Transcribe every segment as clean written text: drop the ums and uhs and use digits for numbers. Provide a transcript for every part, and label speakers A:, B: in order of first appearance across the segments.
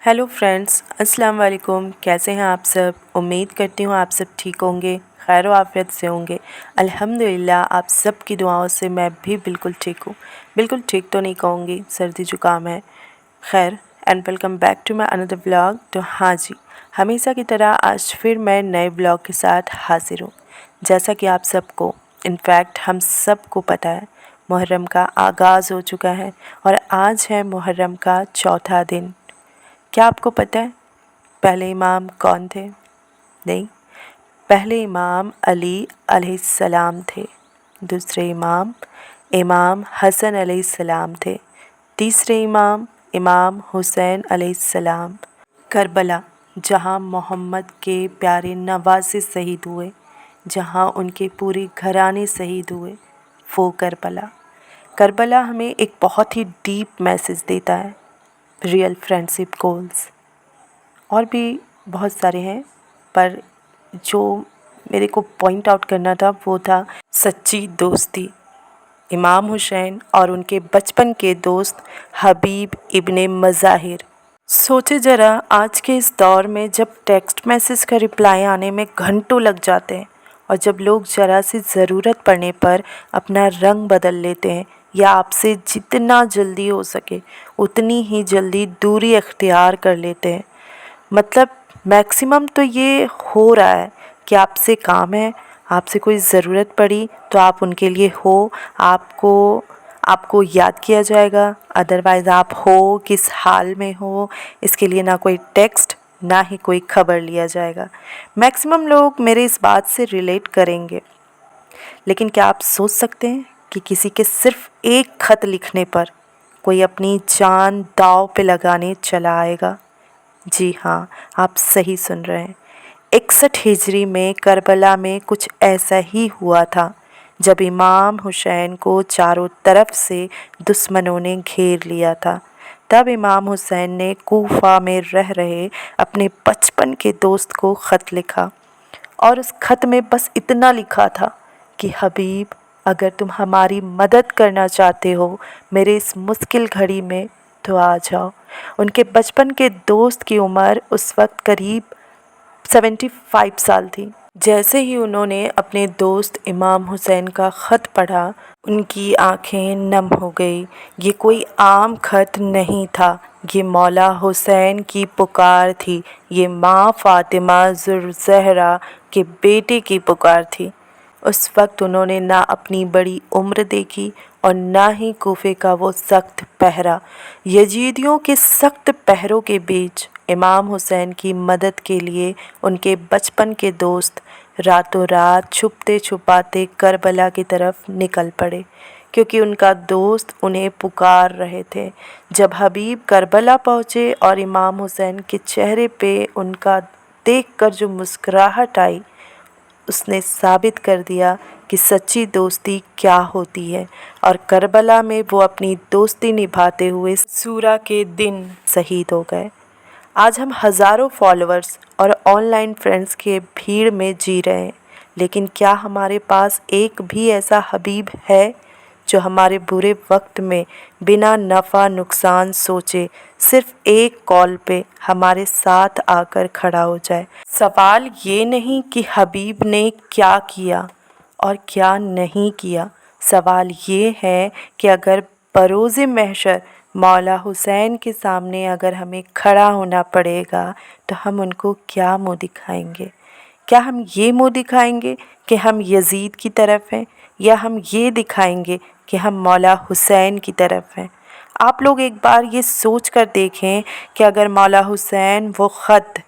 A: Hello friends, अस्सलाम वालेकुम। कैसे हैं आप सब? उम्मीद करती हूँ आप सब ठीक होंगे, खैर आफियत से होंगे। अल्हम्दुलिल्लाह आप सब की दुआओं से मैं भी बिल्कुल ठीक हूँ। बिल्कुल ठीक तो नहीं कहूँगी, सर्दी जुकाम है। खैर and welcome back to my another vlog. तो हाँ जी, हमेशा की तरह आज फिर मैं नए व्लॉग के साथ हाजिर हूँ। जैसा कि आप सबको, इनफैक्ट हम सबको पता है, मुहर्रम का आगाज़ हो चुका है और आज है मुहर्रम का चौथा दिन। क्या आपको पता है पहले इमाम कौन थे? नहीं, पहले इमाम अली अलैहिस्सलाम थे। दूसरे इमाम इमाम हसन अलैहिस्सलाम थे। तीसरे इमाम इमाम हुसैन अलैहिस्सलाम। करबला, जहाँ मोहम्मद के प्यारे नवासे शहीद हुए, जहाँ उनके पूरे घराने शहीद हुए, वो करबला। करबला हमें एक बहुत ही डीप मैसेज देता है, रियल फ्रेंडशिप गोल्स। और भी बहुत सारे हैं, पर जो मेरे को पॉइंट आउट करना था वो था सच्ची दोस्ती। इमाम हुसैन और उनके बचपन के दोस्त हबीब इब्ने मज़ाहिर। सोचे ज़रा, आज के इस दौर में जब टेक्स्ट मैसेज का रिप्लाई आने में घंटों लग जाते हैं और जब लोग ज़रा सी ज़रूरत पड़ने पर अपना रंग बदल लेते हैं या आपसे जितना जल्दी हो सके उतनी ही जल्दी दूरी अख्तियार कर लेते हैं। मतलब मैक्सिमम तो ये हो रहा है कि आपसे काम है, आपसे कोई ज़रूरत पड़ी तो आप उनके लिए हो, आपको याद किया जाएगा। अदरवाइज़ आप हो किस हाल में हो, इसके लिए ना कोई टेक्स्ट ना ही कोई खबर लिया जाएगा। मैक्सिमम लोग मेरे इस बात से रिलेट करेंगे। लेकिन क्या आप सोच सकते हैं कि किसी के सिर्फ एक ख़त लिखने पर कोई अपनी जान दांव पे लगाने चला आएगा? जी हाँ, आप सही सुन रहे हैं। 61 हिजरी में करबला में कुछ ऐसा ही हुआ था, जब इमाम हुसैन को चारों तरफ से दुश्मनों ने घेर लिया था। तब इमाम हुसैन ने कूफा में रह रहे अपने बचपन के दोस्त को ख़त लिखा और उस ख़त में बस इतना लिखा था कि हबीब, अगर तुम हमारी मदद करना चाहते हो मेरे इस मुश्किल घड़ी में तो आ जाओ। उनके बचपन के दोस्त की उम्र उस वक्त करीब 75 साल थी। जैसे ही उन्होंने अपने दोस्त इमाम हुसैन का ख़त पढ़ा, उनकी आंखें नम हो गई। ये कोई आम ख़त नहीं था, ये मौला हुसैन की पुकार थी। ये माँ फ़ातिमा ज़ुहरा के बेटे की पुकार थी। उस वक्त उन्होंने ना अपनी बड़ी उम्र देखी और ना ही कूफे का वो सख्त पहरा। यजीदियों के सख्त पहरों के बीच इमाम हुसैन की मदद के लिए उनके बचपन के दोस्त रातों रात छुपते छुपाते करबला की तरफ निकल पड़े, क्योंकि उनका दोस्त उन्हें पुकार रहे थे। जब हबीब करबला पहुँचे और इमाम हुसैन के चेहरे पे उनका देखकर जो मुस्कुराहट आई, उसने साबित कर दिया कि सच्ची दोस्ती क्या होती है। और करबला में वो अपनी दोस्ती निभाते हुए सूरा के दिन शहीद हो गए। आज हम हज़ारों फॉलोअर्स और ऑनलाइन फ्रेंड्स के भीड़ में जी रहे हैं, लेकिन क्या हमारे पास एक भी ऐसा हबीब है जो हमारे बुरे वक्त में बिना नफ़ा नुकसान सोचे सिर्फ एक कॉल पे हमारे साथ आकर खड़ा हो जाए? सवाल ये नहीं कि हबीब ने क्या किया और क्या नहीं किया, सवाल ये है कि अगर बरोज़े महशर मौला हुसैन के सामने अगर हमें खड़ा होना पड़ेगा तो हम उनको क्या मुँह दिखाएंगे? क्या हम ये मुँह दिखाएंगे कि हम यजीद की तरफ हैं, या हम ये दिखाएंगे कि हम मौला हुसैन की तरफ हैं? आप लोग एक बार ये सोच कर देखें कि अगर मौला हुसैन वो ख़त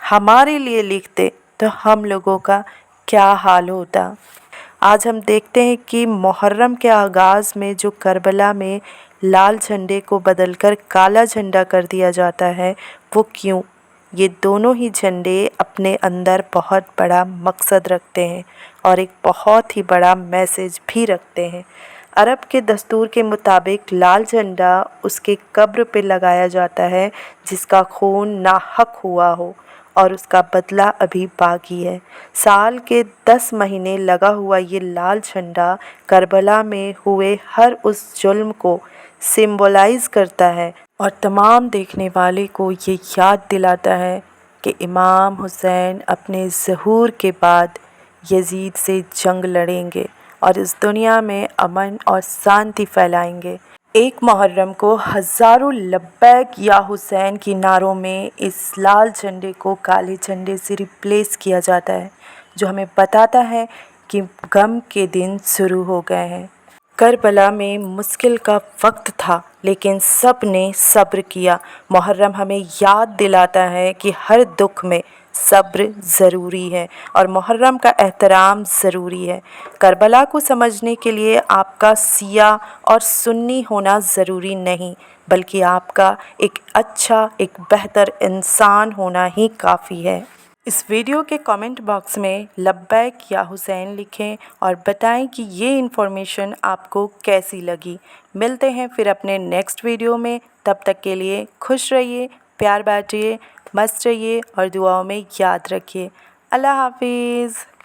A: हमारे लिए लिखते तो हम लोगों का क्या हाल होता। आज हम देखते हैं कि मुहर्रम के आगाज़ में जो करबला में लाल झंडे को बदलकर काला झंडा कर दिया जाता है, वो क्यों? ये दोनों ही झंडे अपने अंदर बहुत बड़ा मकसद रखते हैं और एक बहुत ही बड़ा मैसेज भी रखते हैं। अरब के दस्तूर के मुताबिक लाल झंडा उसके कब्र पे लगाया जाता है जिसका खून नाहक हुआ हो और उसका बदला अभी बाकी है। साल के 10 महीने लगा हुआ ये लाल झंडा करबला में हुए हर उस जुल्म को सिंबलाइज़ करता है اور تمام دیکھنے والے کو یہ یاد دلاتا ہے کہ امام حسین اپنے ظہور کے بعد یزید سے جنگ لڑیں گے اور اس دنیا میں امن اور شانتی پھیلائیں گے۔ ایک محرم کو ہزاروں لبیک یا حسین کی نعروں میں اس لال جھنڈے کو کالے جھنڈے سے ریپلیس کیا جاتا ہے، جو ہمیں بتاتا ہے کہ غم کے دن شروع ہو گئے ہیں۔ کربلا میں مشکل کا وقت تھا لیکن سب نے صبر کیا۔ محرم ہمیں یاد دلاتا ہے کہ ہر دکھ میں صبر ضروری ہے اور محرم کا احترام ضروری ہے۔ کربلا کو سمجھنے کے لیے آپ کا سیاہ اور سنی ہونا ضروری نہیں، بلکہ آپ کا ایک اچھا، ایک بہتر انسان ہونا ہی کافی ہے۔ اس ویڈیو کے کامنٹ باکس میں لبیک یا حسین لکھیں اور بتائیں کہ یہ انفارمیشن آپ کو کیسی لگی۔ ملتے ہیں پھر اپنے نیکسٹ ویڈیو میں، تب تک کے لیے خوش رہیے، پیار بانٹیے، مست رہیے اور دعاؤں میں یاد رکھیے۔ اللہ حافظ۔